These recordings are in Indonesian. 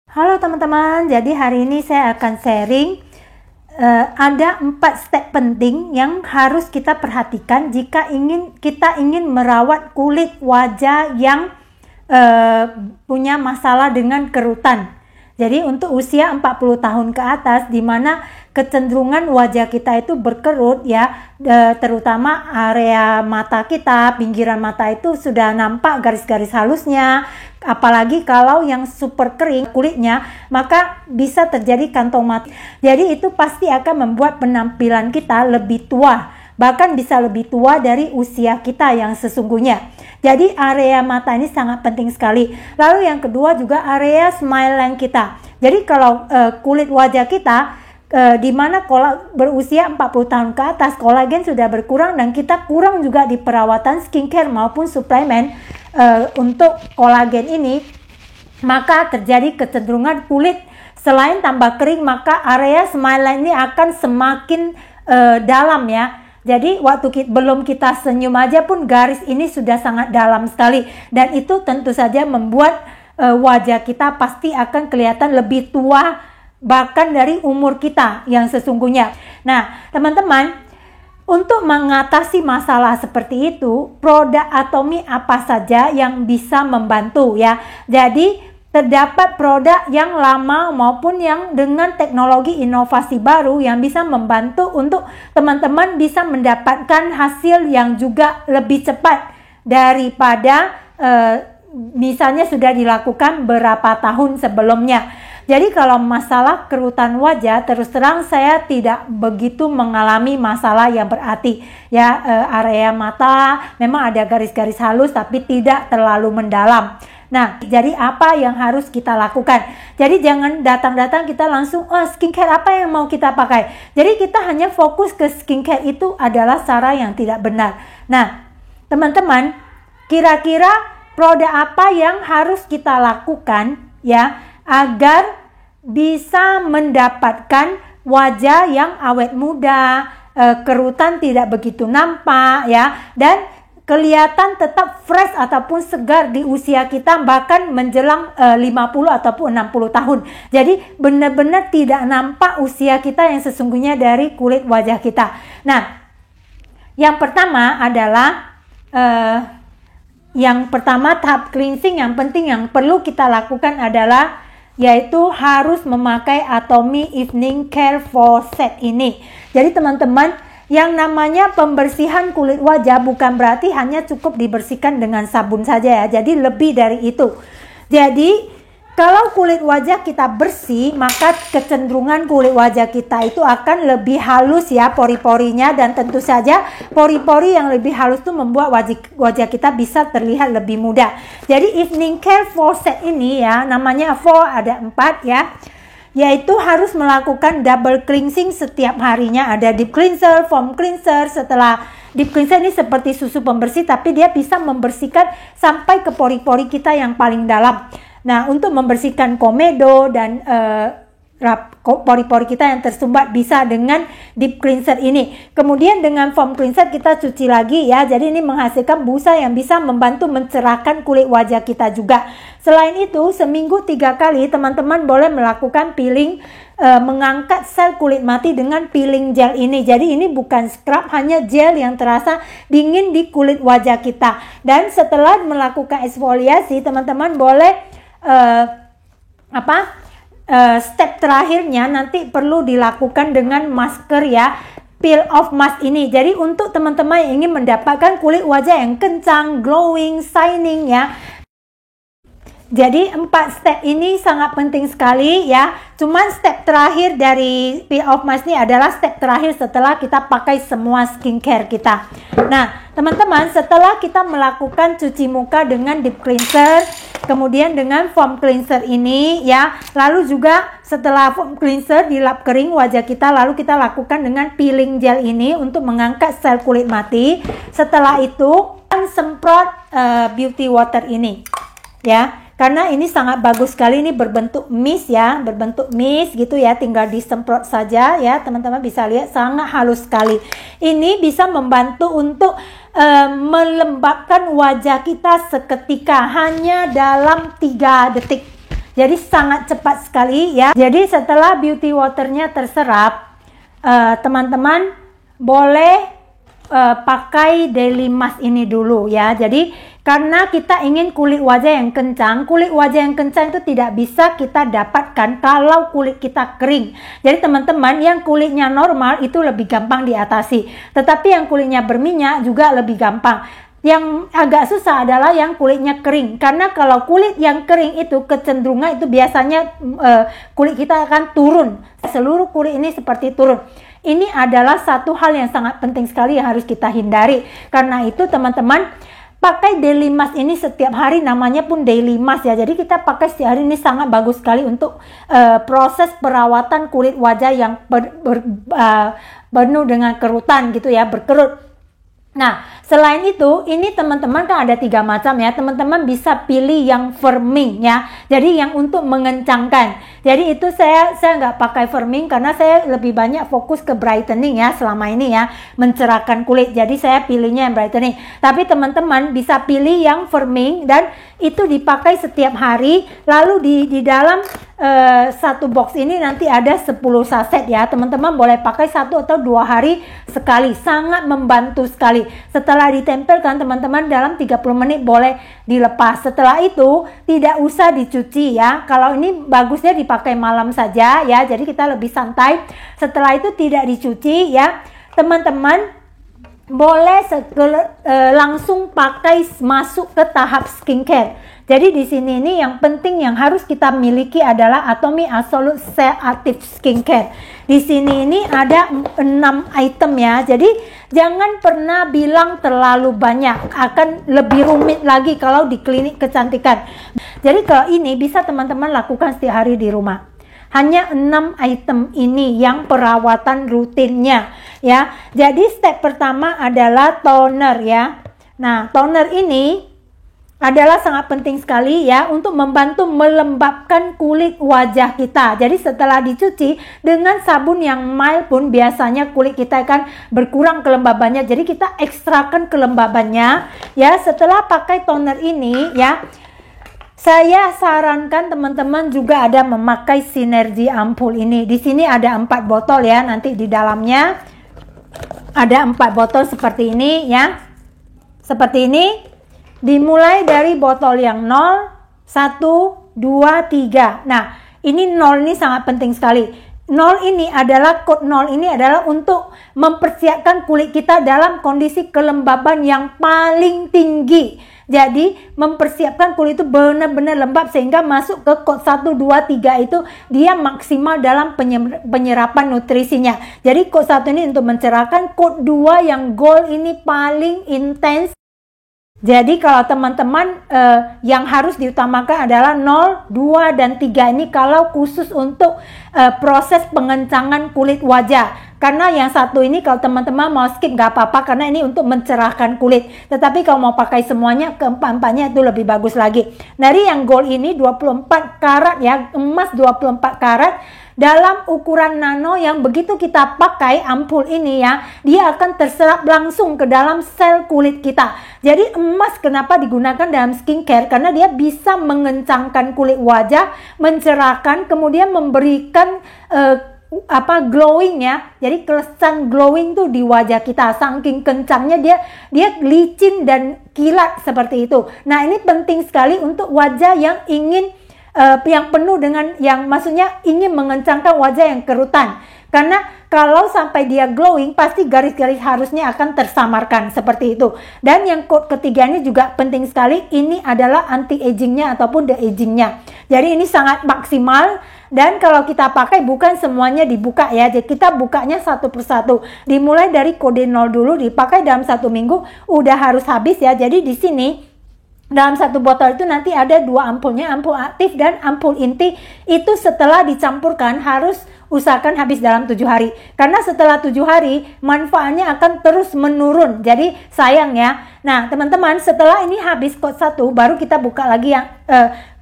Halo teman-teman, jadi hari ini saya akan sharing ada 4 step penting yang harus kita perhatikan jika kita ingin merawat kulit wajah yang punya masalah dengan kerutan. Jadi untuk usia 40 tahun ke atas, di mana kecenderungan wajah kita itu berkerut ya, terutama area mata kita, pinggiran mata itu sudah nampak garis-garis halusnya. Apalagi kalau yang super kering kulitnya, maka bisa terjadi kantong mata. Jadi itu pasti akan membuat penampilan kita lebih tua, bahkan bisa lebih tua dari usia kita yang sesungguhnya. Jadi area mata ini sangat penting sekali. Lalu yang kedua juga area smile line kita. Jadi kalau kulit wajah kita di mana berusia 40 tahun ke atas, kolagen sudah berkurang dan kita kurang juga di perawatan skincare maupun suplemen untuk kolagen ini, maka terjadi kecenderungan kulit selain tambah kering, maka area smile line ini akan semakin dalam ya. Jadi waktu belum kita senyum aja pun garis ini sudah sangat dalam sekali, dan itu tentu saja membuat wajah kita pasti akan kelihatan lebih tua bahkan dari umur kita yang sesungguhnya. Nah teman-teman, untuk mengatasi masalah seperti itu, produk Atomy apa saja yang bisa membantu ya. Jadi terdapat produk yang lama maupun yang dengan teknologi inovasi baru yang bisa membantu untuk teman-teman bisa mendapatkan hasil yang juga lebih cepat daripada misalnya sudah dilakukan berapa tahun sebelumnya. Jadi kalau masalah kerutan wajah, terus terang saya tidak begitu mengalami masalah yang berarti ya. Area mata memang ada garis-garis halus tapi tidak terlalu mendalam. Nah, jadi apa yang harus kita lakukan? Jadi jangan datang-datang kita langsung, skincare apa yang mau kita pakai. Jadi kita hanya fokus ke skincare, itu adalah cara yang tidak benar. Nah, teman-teman, kira-kira produk apa yang harus kita lakukan ya agar bisa mendapatkan wajah yang awet muda, kerutan tidak begitu nampak ya, dan kelihatan tetap fresh ataupun segar di usia kita bahkan menjelang 50 ataupun 60 tahun. Jadi benar-benar tidak nampak usia kita yang sesungguhnya dari kulit wajah kita. Nah, yang pertama adalah tahap cleansing yang penting yang perlu kita lakukan adalah yaitu harus memakai Atomy Evening Care for Set ini. Jadi teman-teman, yang namanya pembersihan kulit wajah bukan berarti hanya cukup dibersihkan dengan sabun saja ya. Jadi lebih dari itu. Jadi kalau kulit wajah kita bersih, maka kecenderungan kulit wajah kita itu akan lebih halus ya pori-porinya, dan tentu saja pori-pori yang lebih halus itu membuat wajah kita bisa terlihat lebih muda. Jadi Evening Care for Set ini ya, namanya ada 4 ya. Yaitu harus melakukan double cleansing setiap harinya. Ada deep cleanser, foam cleanser. Setelah deep cleanser ini seperti susu pembersih, tapi dia bisa membersihkan sampai ke pori-pori kita yang paling dalam. Nah, untuk membersihkan komedo dan pori-pori kita yang tersumbat bisa dengan deep cleanser ini. Kemudian dengan foam cleanser kita cuci lagi ya. Jadi ini menghasilkan busa yang bisa membantu mencerahkan kulit wajah kita juga. Selain itu, seminggu 3 kali teman-teman boleh melakukan peeling, mengangkat sel kulit mati dengan peeling gel ini. Jadi ini bukan scrub, hanya gel yang terasa dingin di kulit wajah kita. Dan setelah melakukan eksfoliasi, teman-teman boleh step terakhirnya nanti perlu dilakukan dengan masker ya, peel off mask ini. Jadi untuk teman-teman yang ingin mendapatkan kulit wajah yang kencang, glowing, shining ya. Jadi 4 step ini sangat penting sekali ya. Cuman step terakhir dari peel off mask ini adalah step terakhir setelah kita pakai semua skincare kita. Nah teman-teman, setelah kita melakukan cuci muka dengan deep cleanser, kemudian dengan foam cleanser ini ya, lalu juga setelah foam cleanser dilap kering wajah kita, lalu kita lakukan dengan peeling gel ini untuk mengangkat sel kulit mati. Setelah itu semprot beauty water ini ya, karena ini sangat bagus sekali, ini berbentuk mist ya, berbentuk mist gitu ya, tinggal disemprot saja ya, teman-teman bisa lihat sangat halus sekali. Ini bisa membantu untuk melembabkan wajah kita seketika hanya dalam 3 detik. Jadi sangat cepat sekali ya. Jadi setelah beauty waternya terserap, teman-teman boleh pakai daily mask ini dulu ya. Jadi karena kita ingin kulit wajah yang kencang, kulit wajah yang kencang itu tidak bisa kita dapatkan kalau kulit kita kering. Jadi teman-teman, yang kulitnya normal itu lebih gampang diatasi, tetapi yang kulitnya berminyak juga lebih gampang. Yang agak susah adalah yang kulitnya kering, karena kalau kulit yang kering itu kecenderungan itu biasanya kulit kita akan turun. Seluruh kulit ini seperti turun. Ini adalah satu hal yang sangat penting sekali yang harus kita hindari. Karena itu teman-teman, pakai daily mask ini setiap hari, namanya pun daily mask ya. Jadi kita pakai setiap hari, ini sangat bagus sekali untuk proses perawatan kulit wajah yang penuh dengan kerutan gitu ya, berkerut. Nah, selain itu, ini teman-teman kan ada 3 macam ya. Teman-teman bisa pilih yang firming ya. Jadi yang untuk mengencangkan. Jadi itu saya nggak pakai firming karena saya lebih banyak fokus ke brightening ya selama ini ya, mencerahkan kulit. Jadi saya pilihnya yang brightening. Tapi teman-teman bisa pilih yang firming dan itu dipakai setiap hari. Lalu di dalam satu box ini nanti ada 10 saset ya. Teman-teman boleh pakai 1 atau 2 hari sekali. Sangat membantu sekali. Setelah ditempelkan teman-teman, dalam 30 menit boleh dilepas. Setelah itu tidak usah dicuci ya. Kalau ini bagusnya dipakai malam saja ya. Jadi kita lebih santai. Setelah itu tidak dicuci ya. Teman-teman boleh langsung pakai masuk ke tahap skincare. Jadi di sini ini yang penting yang harus kita miliki adalah Atomy Absolute Cell Active Skincare. Di sini ini ada 6 item ya. Jadi jangan pernah bilang terlalu banyak, akan lebih rumit lagi kalau di klinik kecantikan. Jadi kalau ini bisa teman-teman lakukan setiap hari di rumah. Hanya 6 item ini yang perawatan rutinnya ya. Jadi step pertama adalah toner ya. Nah, toner ini adalah sangat penting sekali ya untuk membantu melembabkan kulit wajah kita. Jadi setelah dicuci dengan sabun yang mild pun biasanya kulit kita akan berkurang kelembabannya. Jadi kita ekstrakan kelembabannya ya. Setelah pakai toner ini ya, saya sarankan teman-teman juga ada memakai Synergy ampul ini. Di sini ada 4 botol ya. Nanti di dalamnya ada 4 botol seperti ini ya. Seperti ini. Dimulai dari botol yang 0, 1, 2, 3. Nah, ini 0 ini sangat penting sekali. 0 ini adalah kode 0 ini adalah untuk mempersiapkan kulit kita dalam kondisi kelembaban yang paling tinggi. Jadi mempersiapkan kulit itu benar-benar lembab sehingga masuk ke kode 1, 2, 3 itu dia maksimal dalam penyerapan nutrisinya. Jadi kode 1 ini untuk mencerahkan, kode 2 yang gold ini paling intens. Jadi kalau teman-teman yang harus diutamakan adalah 0, 2, dan 3 ini kalau khusus untuk proses pengencangan kulit wajah. Karena yang satu ini kalau teman-teman mau skip gak apa-apa karena ini untuk mencerahkan kulit. Tetapi kalau mau pakai semuanya, keempat-empatnya itu lebih bagus lagi. Dari yang gold ini 24 karat ya, emas 24 karat. Dalam ukuran nano yang begitu kita pakai ampul ini ya, dia akan terserap langsung ke dalam sel kulit kita. Jadi emas kenapa digunakan dalam skincare? Karena dia bisa mengencangkan kulit wajah, mencerahkan, kemudian memberikan glowing ya. Jadi kesan glowing tuh di wajah kita. Saking kencangnya dia licin dan kilat seperti itu. Nah, ini penting sekali untuk wajah yang ingin yang penuh dengan yang maksudnya ingin mengencangkan wajah yang kerutan. Karena kalau sampai dia glowing pasti garis-garis harusnya akan tersamarkan seperti itu. Dan yang ketiga ini juga penting sekali, ini adalah anti-agingnya ataupun de-agingnya. Jadi ini sangat maksimal. Dan kalau kita pakai bukan semuanya dibuka ya, jadi kita bukanya satu persatu. Dimulai dari kode 0 dulu, dipakai dalam 1 minggu udah harus habis ya. Jadi di sini dalam satu botol itu nanti ada 2 ampulnya, ampul aktif dan ampul inti. Itu setelah dicampurkan harus usahakan habis dalam 7 hari. Karena setelah 7 hari manfaatnya akan terus menurun. Jadi sayang ya. Nah, teman-teman, setelah ini habis code 1, baru kita buka lagi yang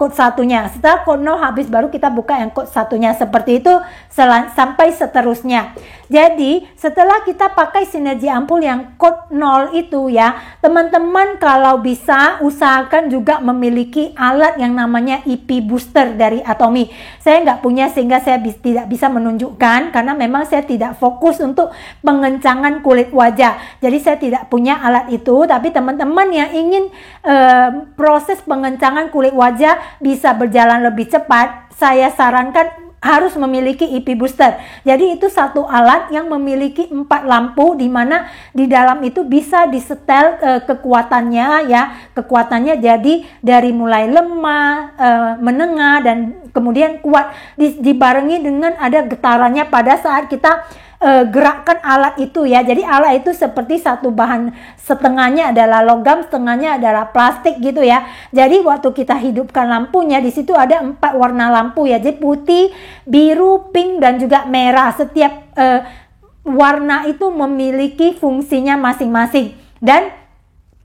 code satunya. Setelah code 0 habis, baru kita buka yang code satunya. Seperti itu sampai seterusnya. Jadi, setelah kita pakai sinergi ampul yang code 0 itu ya, teman-teman kalau bisa usahakan juga memiliki alat yang namanya EP booster dari Atomy. Saya nggak punya sehingga saya tidak bisa menunjukkan karena memang saya tidak fokus untuk pengencangan kulit wajah. Jadi saya tidak punya alat itu, tapi teman-teman yang ingin proses pengencangan kulit wajah bisa berjalan lebih cepat, saya sarankan harus memiliki EP booster. Jadi itu satu alat yang memiliki 4 lampu, di mana di dalam itu bisa disetel kekuatannya ya. Kekuatannya jadi dari mulai lemah, menengah, dan kemudian kuat, dibarengi dengan ada getarannya pada saat kita gerakkan alat itu ya. Jadi alat itu seperti satu bahan, setengahnya adalah logam, setengahnya adalah plastik gitu ya. Jadi waktu kita hidupkan lampunya, di situ ada 4 warna lampu ya. Jadi putih, biru, pink, dan juga merah. Setiap warna itu memiliki fungsinya masing-masing. Dan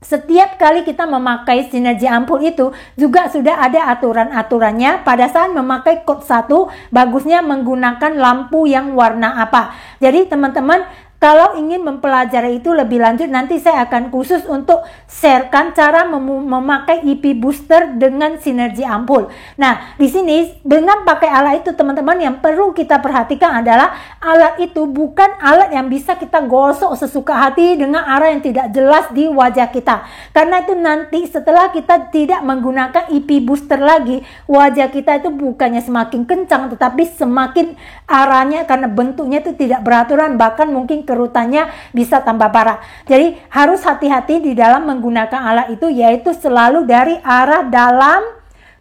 setiap kali kita memakai sinergi ampul itu juga sudah ada aturan-aturannya. Pada saat memakai code 1, bagusnya menggunakan lampu yang warna apa. Jadi teman-teman, kalau ingin mempelajari itu lebih lanjut, nanti saya akan khusus untuk sharekan cara memakai EP booster dengan sinergi ampul. Nah, di sini dengan pakai alat itu, teman-teman, yang perlu kita perhatikan adalah alat itu bukan alat yang bisa kita gosok sesuka hati dengan arah yang tidak jelas di wajah kita. Karena itu nanti setelah kita tidak menggunakan EP booster lagi, wajah kita itu bukannya semakin kencang, tetapi semakin arahnya, karena bentuknya itu tidak beraturan, bahkan mungkin kerutannya bisa tambah parah. Jadi harus hati-hati di dalam menggunakan alat itu, yaitu selalu dari arah dalam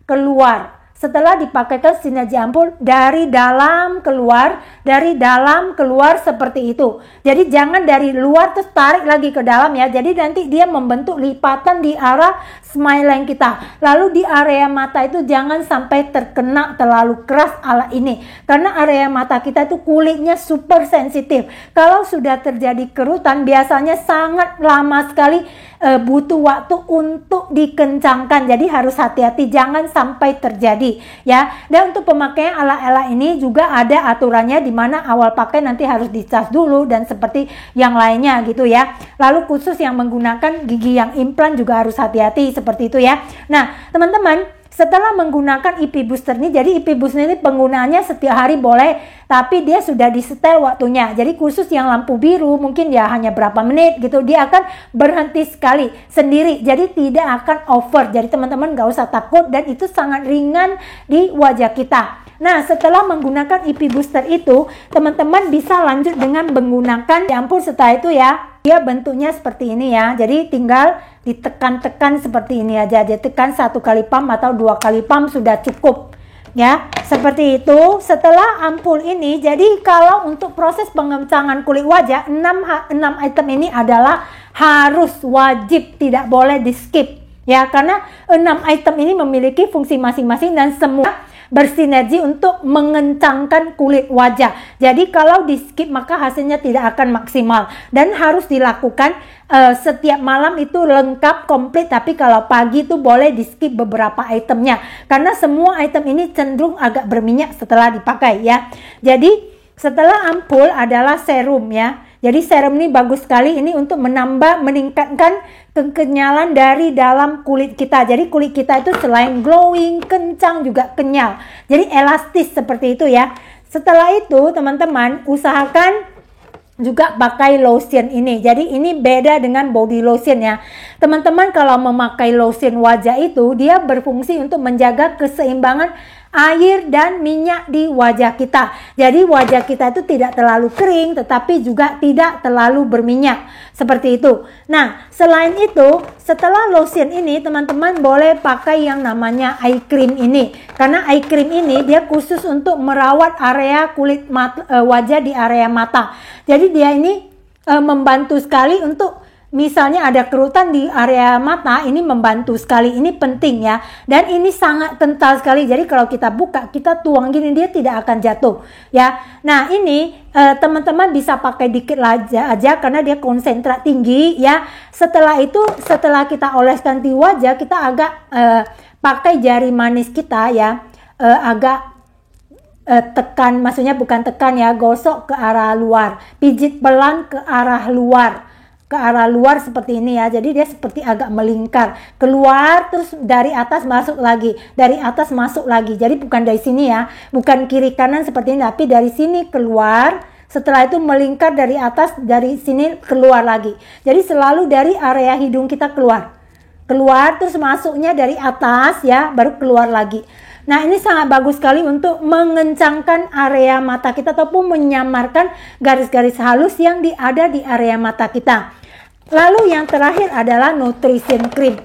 keluar. Setelah dipakaikan sinergi ampul, dari dalam keluar, dari dalam keluar, seperti itu. Jadi jangan dari luar terus tarik lagi ke dalam ya. Jadi nanti dia membentuk lipatan di arah smile line kita. Lalu di area mata itu jangan sampai terkena terlalu keras alat ini, karena area mata kita itu kulitnya super sensitif. Kalau sudah terjadi kerutan, biasanya sangat lama sekali, butuh waktu untuk dikencangkan. Jadi harus hati-hati, jangan sampai terjadi ya. Dan untuk pemakaian alat-alat ini juga ada aturannya, di mana awal pakai nanti harus dicas dulu dan seperti yang lainnya gitu ya. Lalu khusus yang menggunakan gigi yang implan juga harus hati-hati seperti itu ya. Nah, teman-teman, setelah menggunakan EP booster ini, jadi EP booster ini penggunaannya setiap hari boleh, tapi dia sudah disetel waktunya. Jadi khusus yang lampu biru mungkin ya hanya berapa menit gitu, dia akan berhenti sekali sendiri, jadi tidak akan over. Jadi teman-teman gak usah takut, dan itu sangat ringan di wajah kita. Nah, setelah menggunakan EP booster itu, teman-teman bisa lanjut dengan menggunakan ampul. Setelah itu ya, dia bentuknya seperti ini ya. Jadi tinggal ditekan-tekan seperti ini aja. Jadi tekan 1 kali pump atau 2 kali pump sudah cukup ya. Seperti itu. Setelah ampul ini, jadi kalau untuk proses pengencangan kulit wajah, 6 item ini adalah harus wajib, tidak boleh di skip ya, karena 6 item ini memiliki fungsi masing-masing dan semua bersinergi untuk mengencangkan kulit wajah. Jadi kalau di skip maka hasilnya tidak akan maksimal, dan harus dilakukan setiap malam itu lengkap komplit. Tapi kalau pagi itu boleh di skip beberapa itemnya, karena semua item ini cenderung agak berminyak setelah dipakai ya. Jadi setelah ampul adalah serum ya. Jadi serum ini bagus sekali, ini untuk meningkatkan kekenyalan dari dalam kulit kita. Jadi kulit kita itu selain glowing, kencang, juga kenyal. Jadi elastis seperti itu ya. Setelah itu teman-teman usahakan juga pakai lotion ini. Jadi ini beda dengan body lotion ya. Teman-teman kalau memakai lotion wajah itu, dia berfungsi untuk menjaga keseimbangan air dan minyak di wajah kita. Jadi wajah kita itu tidak terlalu kering, tetapi juga tidak terlalu berminyak. Seperti itu. Nah, selain itu, setelah lotion ini, teman-teman boleh pakai yang namanya eye cream ini. Karena eye cream ini dia khusus untuk merawat area kulit wajah di area mata. Jadi dia ini membantu sekali untuk misalnya ada kerutan di area mata, ini membantu sekali, ini penting ya, dan ini sangat kental sekali. Jadi kalau kita buka, kita tuang gini, dia tidak akan jatuh ya. Nah ini teman-teman bisa pakai dikit aja karena dia konsentrat tinggi ya. Setelah itu, setelah kita oleskan di wajah, kita agak pakai jari manis kita ya, agak tekan, maksudnya bukan tekan ya, gosok ke arah luar, pijit pelan ke arah luar seperti ini ya. Jadi dia seperti agak melingkar keluar, terus dari atas masuk lagi, dari atas masuk lagi. Jadi bukan dari sini ya, bukan kiri kanan seperti ini, tapi dari sini keluar, setelah itu melingkar dari atas, dari sini keluar lagi. Jadi selalu dari area hidung kita keluar, terus masuknya dari atas ya, baru keluar lagi. Nah ini sangat bagus sekali untuk mengencangkan area mata kita ataupun menyamarkan garis-garis halus yang ada di area mata kita. Lalu yang terakhir adalah nutrition cream.